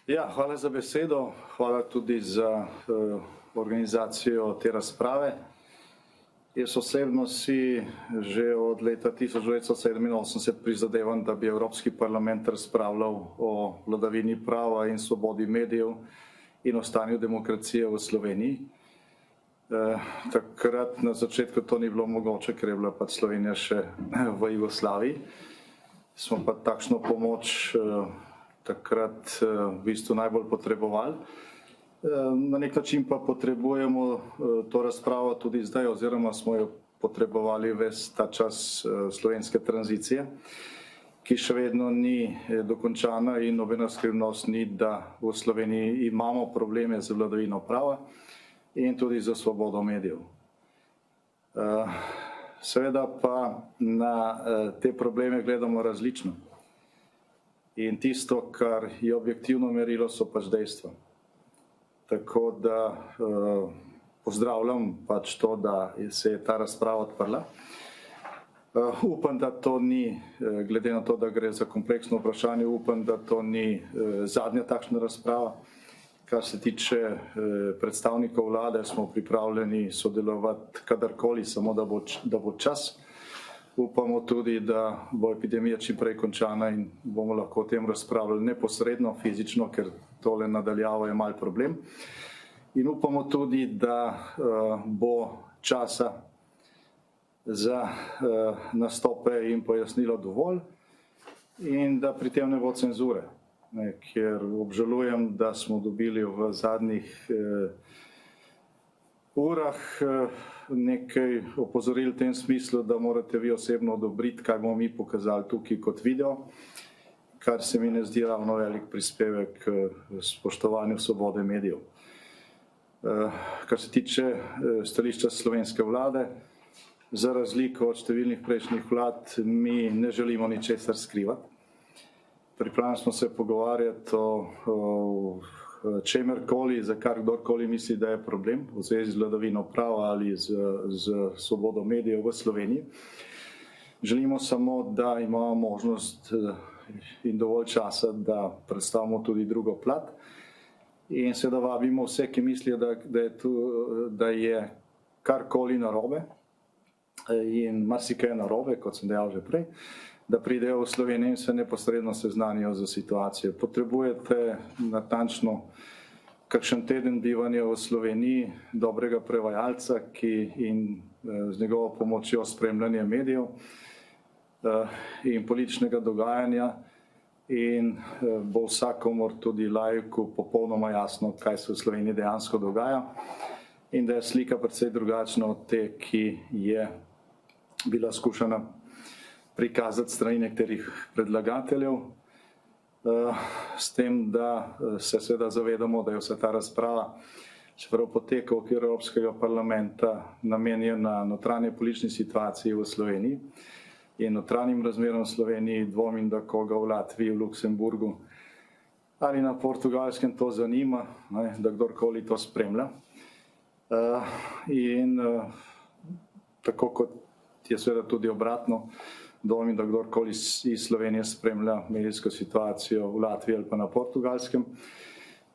Ja, hvala za besedo, hvala tudi za organizacijo te razprave. Jaz osebno si že od leta 1987 prizadevam, da bi Evropski parlament razpravljal o vladavini prava in svobodi medijev in o stanju demokracije v Sloveniji. Takrat na začetku to ni bilo mogoče, ker je bila pač Slovenija še v Jugoslaviji. Smo pa takšno pomoč takrat v bistvu najbolj potrebovali. Na nek način pa potrebujemo to razpravo tudi zdaj, oziroma smo jo potrebovali ves ta čas slovenske tranzicije, ki še vedno ni dokončana in nobena skrivnost ni, da v Sloveniji imamo probleme z vladavino prava in tudi za svobodo medijev. Seveda pa na te probleme gledamo različno. In tisto, kar je objektivno merilo, so pač dejstva. Tako da pozdravljam pač to, da se je ta razprava odprla. Upam, da to ni, glede na to, da gre za kompleksno vprašanje, upam, da to ni zadnja takšna razprava. Kar se tiče predstavnikov vlade, smo pripravljeni sodelovati kadarkoli, samo da bo čas. Upamo tudi, da bo epidemija čim prej končana in bomo lahko o tem razpravljali neposredno, fizično, ker tole nadaljavo je mal problem. In upamo tudi, da bo časa za nastope in pojasnilo dovolj in da pri tem ne bo cenzure. Ker obžalujem, da smo dobili v zadnjih urah nekaj opozoril v tem smislu, da morate vi osebno odobriti, kaj bomo mi pokazali tukaj kot video, kar se mi ne zdi ravno velik prispevek k spoštovanju svobode medijev. Kar se tiče stališča slovenske vlade, za razliko od številnih prejšnjih vlad, mi ne želimo ničesar skrivati. Pripravljeni smo se pogovarjati o čemerkoli, za kar kdorkoli misli, da je problem v zvezi z vladavino prava ali z svobodo medijev v Sloveniji. Želimo samo, da imamo možnost in dovolj časa, da predstavimo tudi drugo plat in seveda vabimo vse, ki mislijo, da je karkoli narobe in marsikaj je narobe, kot sem dejal že prej, da pridejo v Slovenijo in se neposredno seznanijo za situacijo. Potrebujete natančno kakšen teden bivanja v Sloveniji, dobrega prevajalca in z njegovo pomočjo spremljanje medijev in političnega dogajanja in bo vsakomur tudi laiku popolnoma jasno, kaj se v Sloveniji dejansko dogaja in da je slika precej drugačna od te, ki je bila skušana prikazati strani nekaterih predlagateljev, s tem, da se seveda zavedamo, da je vsa ta razprava, čeprav poteka v okviru Evropskega parlamenta, namenjena notranje politični situaciji v Sloveniji in notranjim razmerom v Sloveniji, dvomim, da koga v Latviji, v Luksemburgu ali na Portugalskem to zanima, da kdorkoli to spremlja. In tako kot je seveda tudi obratno, dvomim, da kdorkoli iz Slovenije spremlja medijsko situacijo v Latviji ali pa na Portugalskem.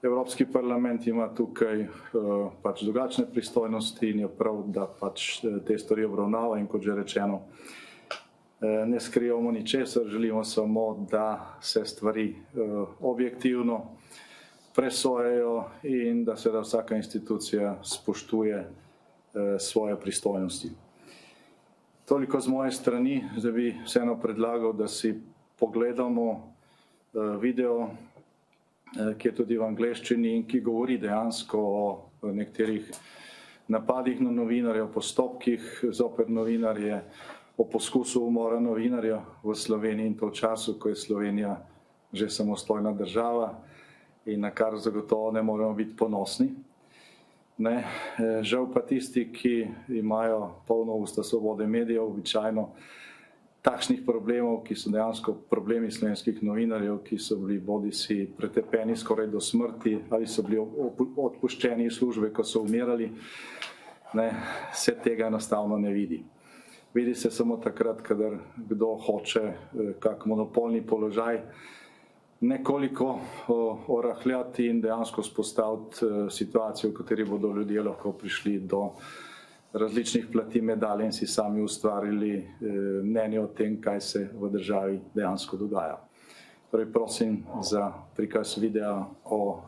Evropski parlament ima tukaj pač drugačne pristojnosti in je prav, da pač te stvari obravnava in kot že rečeno, ne skrivamo ničesar, želimo samo, da se stvari objektivno presojajo in da seveda vsaka institucija spoštuje svoje pristojnosti. Toliko z moje strani, zdaj bi vseeno predlagal, da si pogledamo video, ki je tudi v angleščini in ki govori dejansko o nekaterih napadih na novinarje, o postopkih zoper novinarje, o poskusu umora novinarja v Sloveniji in to v času, ko je Slovenija že samostojna država in na kar zagotovo ne moremo biti ponosni. Ne, žal pa tisti, ki imajo polno usta svobode medijev, običajno takšnih problemov, ki so dejansko problemi slovenskih novinarjev, ki so bili bodisi pretepeni skoraj do smrti ali so bili odpuščeni iz službe, ko so umirali, ne, se tega enostavno ne vidi. Vidi se samo takrat, kadar kdo hoče kak monopolni položaj nekoliko orahljati in dejansko spostaviti situacijo, v kateri bodo ljudje lahko prišli do različnih plati medalje in si sami ustvarili mnenje o tem, kaj se v državi dejansko dogaja. Torej prosim za prikaz videa o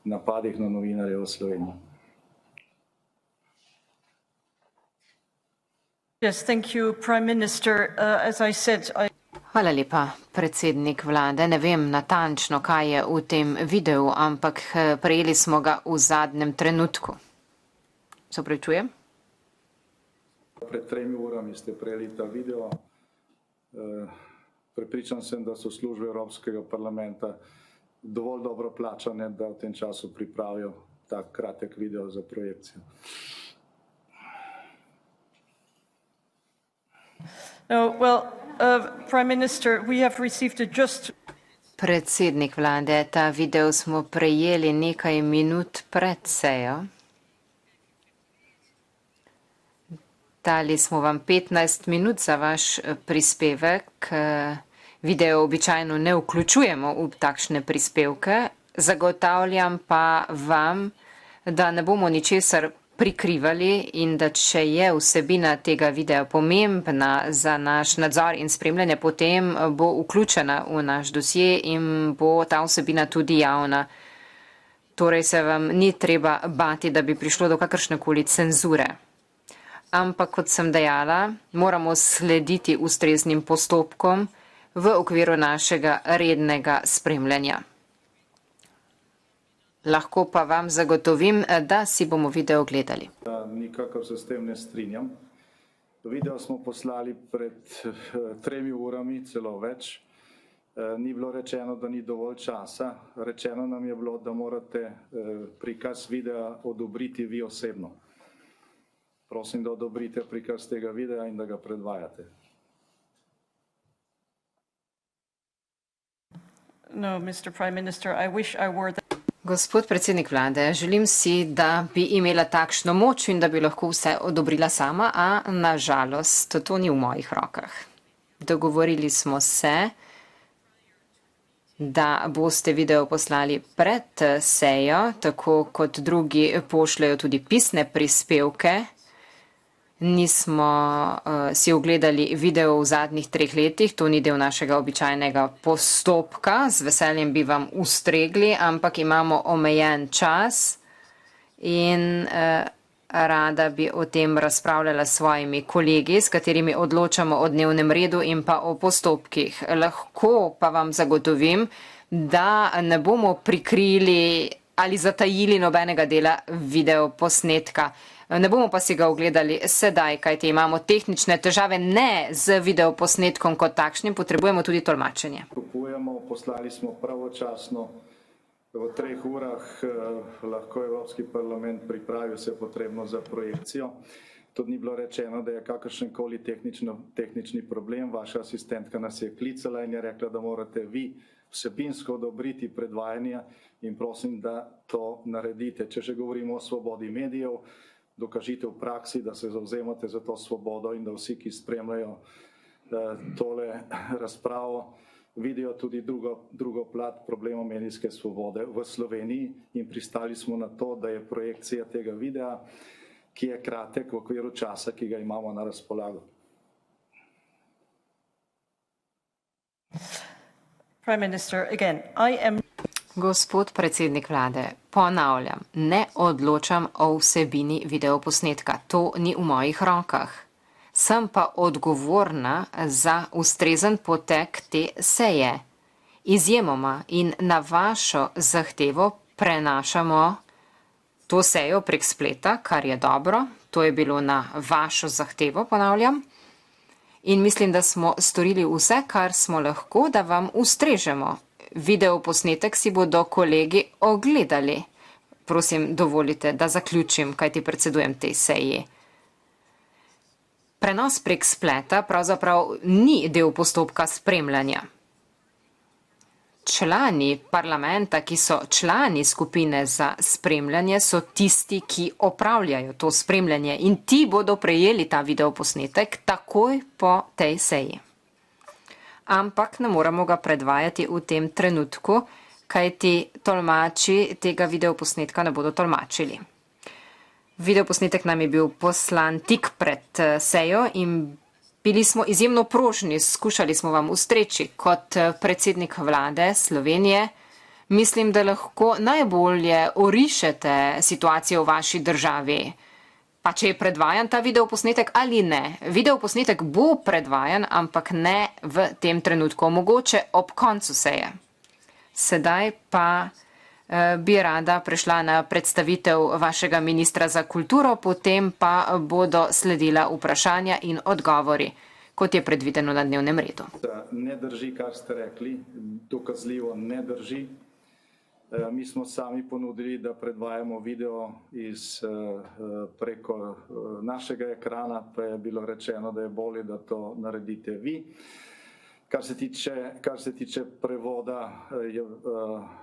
napadih na novinarje v Sloveniji. Yes, thank you, Prime Minister. As I said, Hvala lepa, predsednik vlade. Ne vem natančno, kaj je v tem videu, ampak prejeli smo ga v zadnjem trenutku. Se opravičujem? Pred 3 urami ste prejeli ta video. Prepričan sem, da so službe Evropskega parlamenta dovolj dobro plačane, da v tem času pripravijo tak kratek video za projekcijo. Prime Minister, we have received it just. Predsednik vlade, ta video smo prejeli nekaj minut pred sejo. Dali smo vam 15 minut za vaš prispevek. Video običajno ne vključujemo v takšne prispevke. Zagotavljam pa vam, da ne bomo ničesar prikrivali in da če je vsebina tega videa pomembna za naš nadzor in spremljanje, potem bo vključena v naš dosje in bo ta vsebina tudi javna. Torej se vam ni treba bati, da bi prišlo do kakršnekoli cenzure. Ampak, kot sem dejala, moramo slediti ustreznim postopkom v okviru našega rednega spremljanja. Lahko pa vam zagotovim, da si bomo video gledali. Nikakor se s tem ne strinjam. Video smo poslali pred 3 urami, celo več. Ni bilo rečeno, da ni dovolj časa. Rečeno nam je bilo, da morate prikaz videa odobriti vi osebno. Prosim, da odobrite prikaz tega videa in da ga predvajate. No, Mr. Prime Minister, I wish I were that. Gospod predsednik vlade, želim si, da bi imela takšno moč in da bi lahko vse odobrila sama, a nažalost to ni v mojih rokah. Dogovorili smo se, da boste video poslali pred sejo, tako kot drugi pošljajo tudi pisne prispevke. Nismo si ogledali video v zadnjih 3 letih, to ni del našega običajnega postopka, z veseljem bi vam ustregli, ampak imamo omejen čas in rada bi o tem razpravljala s svojimi kolegi, s katerimi odločamo o dnevnem redu in pa o postopkih. Lahko pa vam zagotovim, da ne bomo prikrili ali zatajili nobenega dela videoposnetka. Ne bomo pa si ga ogledali sedaj, kajti imamo tehnične težave ne z videoposnetkom kot takšnim, potrebujemo tudi tolmačenje. Poslali smo pravočasno, v 3 urah lahko Evropski parlament pripravi vse potrebno za projekcijo. Tudi ni bilo rečeno, da je kakršenkoli tehnični problem. Vaša asistentka nas je klicala in je rekla, da morate vi vsebinsko odobriti predvajanje in prosim, da to naredite. Če že govorimo o svobodi medijev, dokažite v praksi, da se zavzemate za to svobodo in da vsi, ki spremljajo tole razpravo, vidijo tudi drugo plat problema medijske svobode v Sloveniji in pristali smo na to, da je projekcija tega videa, ki je kratek v okviru časa, ki ga imamo na razpolago. Prime Minister, again, I am. Gospod predsednik vlade, ponavljam, ne odločam o vsebini videoposnetka. To ni v mojih rokah. Sem pa odgovorna za ustrezen potek te seje. Izjemoma in na vašo zahtevo prenašamo to sejo prek spleta, kar je dobro. To je bilo na vašo zahtevo, ponavljam. In mislim, da smo storili vse, kar smo lahko, da vam ustrežemo. Videoposnetek si bodo kolegi ogledali. Prosim, dovolite, da zaključim, kaj ti predsedujem tej seji. Prenos prek spleta pravzaprav ni del postopka spremljanja. Člani parlamenta, ki so člani skupine za spremljanje, so tisti, ki opravljajo to spremljanje in ti bodo prejeli ta videoposnetek takoj po tej seji. ampak ne moremo ga predvajati v tem trenutku, kajti tolmači tega videoposnetka ne bodo tolmačili. Videoposnetek nam je bil poslan tik pred sejo in bili smo izjemno prožni, skušali smo vam ustreči kot predsednik vlade Slovenije. Mislim, da lahko najbolje orišete situacijo v vaši državi. Pa če je predvajan ta videoposnetek ali ne. Videoposnetek bo predvajan, ampak ne v tem trenutku, mogoče ob koncu seje. Sedaj pa bi rada prešla na predstavitev vašega ministra za kulturo, potem pa bodo sledila vprašanja in odgovori, kot je predvideno na dnevnem redu. Ne drži, kar ste rekli, dokazljivo ne drži. Mi smo sami ponudili, da predvajamo video preko našega ekrana, pa je bilo rečeno, da je bolje, da to naredite vi. Kar se tiče prevoda,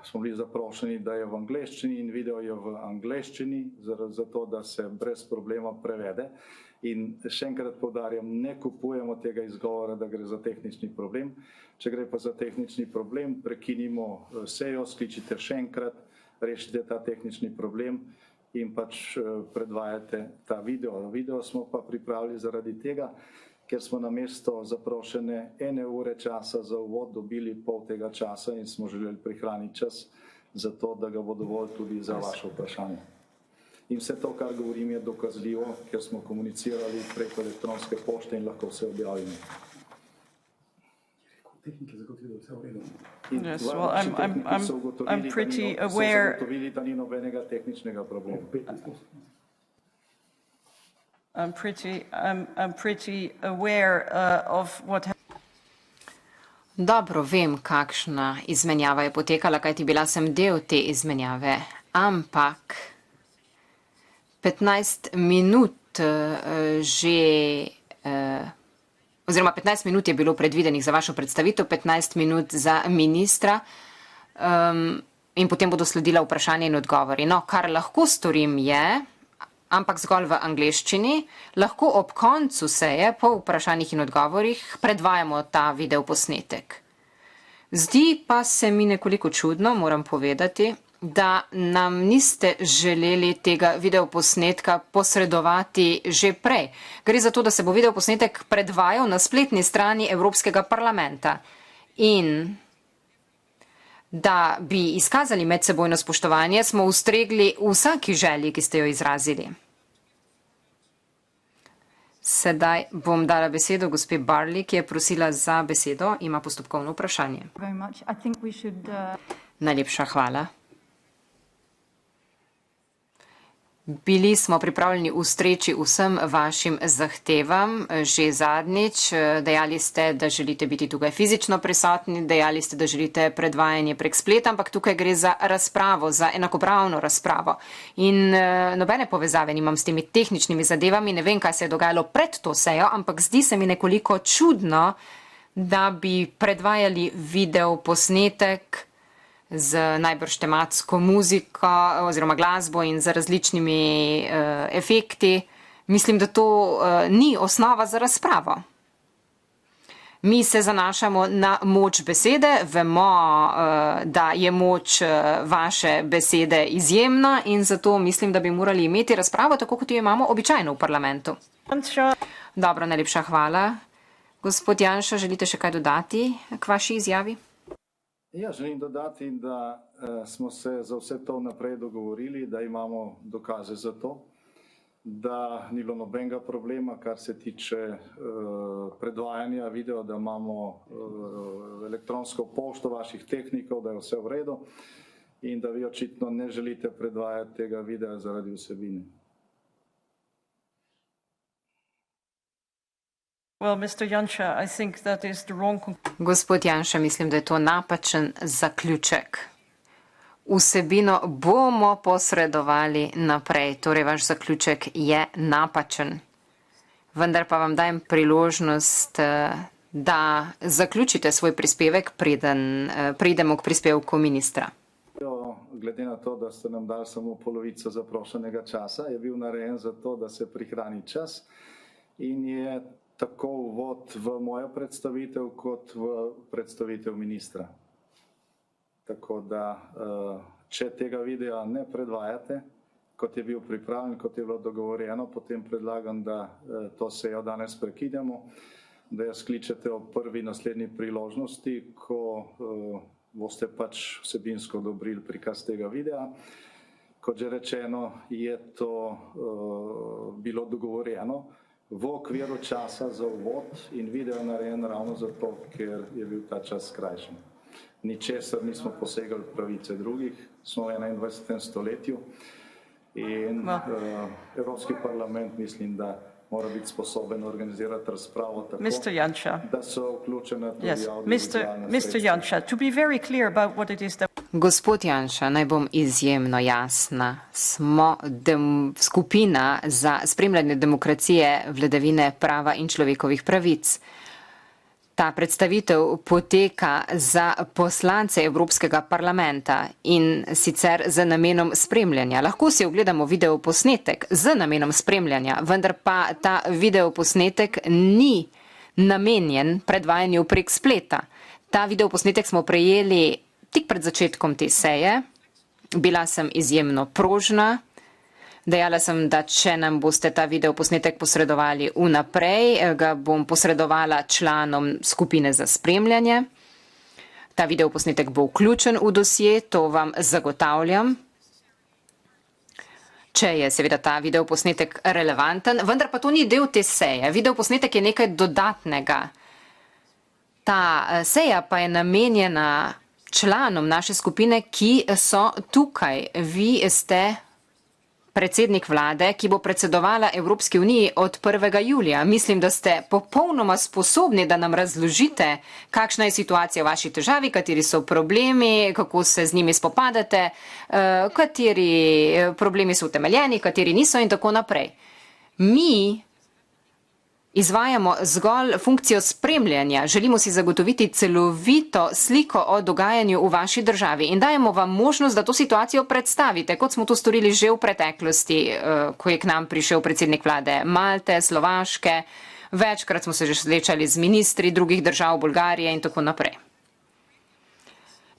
smo bili zaprošeni, da je v angleščini in video je v angleščini, zato da se brez problema prevede. In še enkrat poudarjam, ne kupujemo tega izgovora, da gre za tehnični problem. Če gre pa za tehnični problem, prekinimo sejo, skličite še enkrat, rešite ta tehnični problem in pač predvajate ta video. Video smo pa pripravili zaradi tega, ker smo namesto zaprošene 1 ure časa za uvod dobili pol tega časa in smo želeli prihraniti čas za to, da ga bo dovolj tudi za vaše vprašanje. In vse to, kar govorim, je dokazljivo, ker smo komunicirali preko elektronske pošte in lahko vse objavimo. Yes, well, I'm pretty aware. Da ni nobenega tehničnega problema. I'm pretty aware of what happened. Dobro vem, kakšna izmenjava je potekala, kajti bila sem del te izmenjave, ampak 15 minut oziroma 15 minut je bilo predvidenih za vašo predstavitev, 15 minut za ministra in potem bodo sledila vprašanja in odgovori. No, kar lahko storim je, ampak zgolj v angleščini, lahko ob koncu seje, po vprašanjih in odgovorih, predvajamo ta videoposnetek. Zdi pa se mi nekoliko čudno, moram povedati, da nam niste želeli tega videoposnetka posredovati že prej. Gre za to, da se bo videoposnetek predvajal na spletni strani Evropskega parlamenta in da bi izkazali medsebojno spoštovanje, smo ustregli vsaki želji, ki ste jo izrazili. Sedaj bom dala besedo gospe Barley, ki je prosila za besedo, ima postopkovno vprašanje. Najlepša hvala. Bili smo pripravljeni ustreči vsem vašim zahtevam, že zadnjič. Dejali ste, da želite biti tukaj fizično prisotni, dejali ste, da želite predvajanje prek spleta, ampak tukaj gre za razpravo, za enakopravno razpravo. In nobene povezave nimam s temi tehničnimi zadevami, ne vem, kaj se je dogajalo pred to sejo, ampak zdi se mi nekoliko čudno, da bi predvajali video posnetek z najbrž tematsko muziko oziroma glasbo in z različnimi efekti. Mislim, da to ni osnova za razpravo. Mi se zanašamo na moč besede, vemo, da je moč vaše besede izjemna in zato mislim, da bi morali imeti razpravo tako, kot jo imamo običajno v parlamentu. Dobro, najlepša hvala. Gospod Janša, želite še kaj dodati k vaši izjavi? Ja, želim dodati, da smo se za vse to vnaprej dogovorili, da imamo dokaze za to, da ni bilo nobenega problema, kar se tiče predvajanja videa, da imamo elektronsko pošto vaših tehnikov, da je vse v redu in da vi očitno ne želite predvajati tega videa zaradi vsebine. Gospod Janša, mislim, da je to napačen zaključek. Vsebino bomo posredovali naprej, torej vaš zaključek je napačen. Vendar pa vam dajem priložnost, da zaključite svoj prispevek, preden pridemo k prispevku ministra. Glede na to, da ste nam dali samo polovico zaprošenega časa, je bil narejen za to, da se prihrani čas in je tako uvod v mojo predstavitev, kot v predstavitev ministra. Tako da, če tega videa ne predvajate, kot je bil pripravljen, kot je bilo dogovorjeno, potem predlagam, da to sejo danes prekinemo, da jo skličete ob prvi naslednji priložnosti, ko boste pač vsebinsko odobrili prikaz tega videa. Kot že rečeno, je to bilo dogovorjeno v okviru časa za uvod in video narejen ravno zato, ker je bil ta čas skrajšan. Ničesar nismo posegali pravice drugih, smo v 21. stoletju in Evropski parlament mislim, da mora biti sposoben organizirati razpravo tako, da so vključene tudi audiovizualne Mr. Janša, to be very clear about what it is that... Gospod Janša, naj bom izjemno jasna. Smo skupina za spremljanje demokracije, vladavine prava in človekovih pravic. Ta predstavitev poteka za poslance Evropskega parlamenta in sicer z namenom spremljanja. Lahko si ogledamo videoposnetek z namenom spremljanja, vendar pa ta videoposnetek ni namenjen predvajanju prek spleta. Ta videoposnetek smo prejeli tik pred začetkom te seje. Bila sem izjemno prožna. Dejala sem, da če nam boste ta videoposnetek posredovali vnaprej, ga bom posredovala članom skupine za spremljanje. Ta videoposnetek bo vključen v dosje, to vam zagotavljam. Če je seveda ta videoposnetek relevanten, vendar pa to ni del te seje. Videoposnetek je nekaj dodatnega. Ta seja pa je namenjena članom naše skupine, ki so tukaj. Vi ste predsednik vlade, ki bo predsedovala Evropski uniji od 1. julija. Mislim, da ste popolnoma sposobni, da nam razložite, kakšna je situacija v vaši državi, kateri so problemi, kako se z njimi spopadate, kateri problemi so utemeljeni, kateri niso in tako naprej. Mi izvajamo zgolj funkcijo spremljanja, želimo si zagotoviti celovito sliko o dogajanju v vaši državi in dajemo vam možnost, da to situacijo predstavite, kot smo to storili že v preteklosti, ko je k nam prišel predsednik vlade Malte, Slovaške, večkrat smo se že srečali z ministri drugih držav, Bolgarije in tako naprej.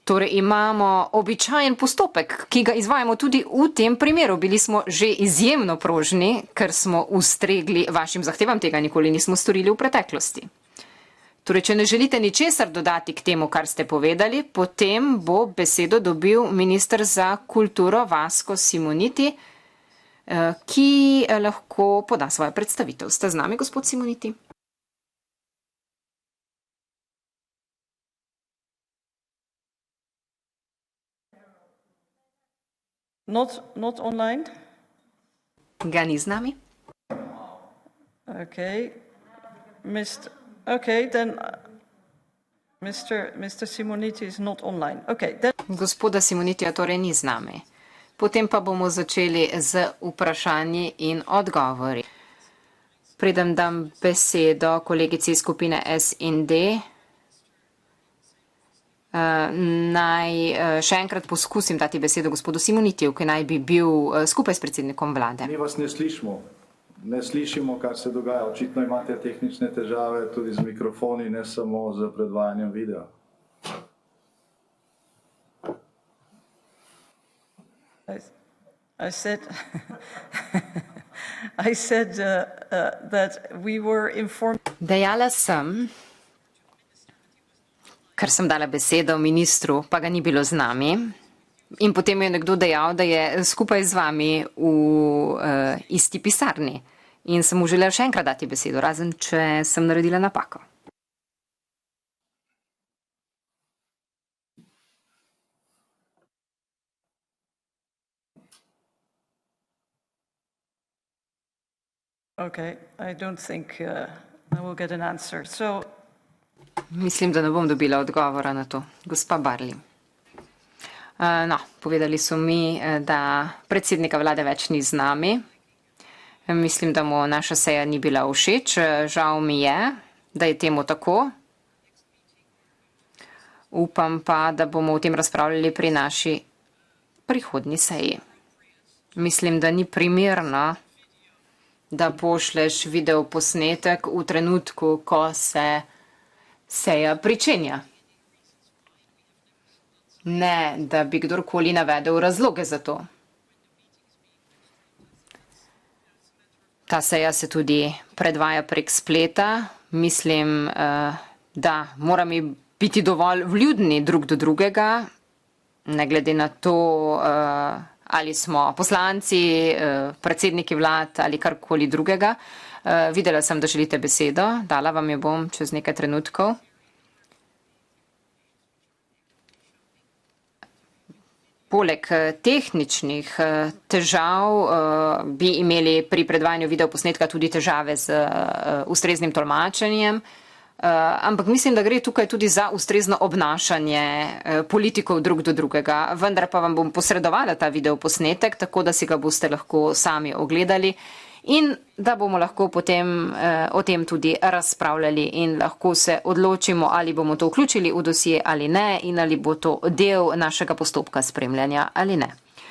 Torej imamo običajen postopek, ki ga izvajamo tudi v tem primeru. Bili smo že izjemno prožni, ker smo ustregli vašim zahtevam, tega nikoli nismo storili v preteklosti. Torej, če ne želite ničesar dodati k temu, kar ste povedali, potem bo besedo dobil minister za kulturo Vasko Simoniti, ki lahko poda svojo predstavitev. Ste z nami, gospod Simoniti? Not online? Ga ni z nami? Okay. Then Mr. Simoniti is not online. Okay, then... Gospoda Simonitija torej ni z nami. Potem pa bomo začeli z vprašanji in odgovori. Preden dam besedo kolegici iz skupine SND, naj še enkrat poskusim dati besedo gospodu Simonitiju, ki naj bi bil skupaj s predsednikom vlade. Mi vas ne slišimo. Ne slišimo, kar se dogaja. Očitno imate tehnične težave tudi z mikrofoni, ne samo z predvajanjem videa. I said that we were informed. Dejala sem, ker sem dala besedo ministru, pa ga ni bilo z nami. In potem je nekdo dejal, da je skupaj z vami v isti pisarni. In sem mu želela še enkrat dati besedo, razen če sem naredila napako. Okay, I don't think I will get an answer. So... Mislim, da ne bom dobila odgovora na to. Gospa Barli. No, povedali so mi, da predsednika vlade več ni z nami. Mislim, da mu naša seja ni bila všeč. Žal mi je, da je temu tako. Upam pa, da bomo o tem razpravljali pri naši prihodnji seji. Mislim, da ni primerno, da pošleš video posnetek v trenutku, ko se seja pričenja. Ne, da bi kdorkoli navedel razloge za to. Ta seja se tudi predvaja prek spleta. Mislim, da moramo biti dovolj vljudni drug do drugega, ne glede na to, ali smo poslanci, predsedniki vlad ali karkoli drugega. Videla sem, da želite besedo. Dala vam jo bom čez nekaj trenutkov. Poleg tehničnih težav bi imeli pri predvajanju videoposnetka tudi težave z ustreznim tolmačenjem, ampak mislim, da gre tukaj tudi za ustrezno obnašanje politikov drug do drugega. Vendar pa vam bom posredovala ta videoposnetek, tako da si ga boste lahko sami ogledali in da bomo lahko potem o tem tudi razpravljali in lahko se odločimo, ali bomo to vključili v dosje ali ne in ali bo to del našega postopka spremljanja ali ne.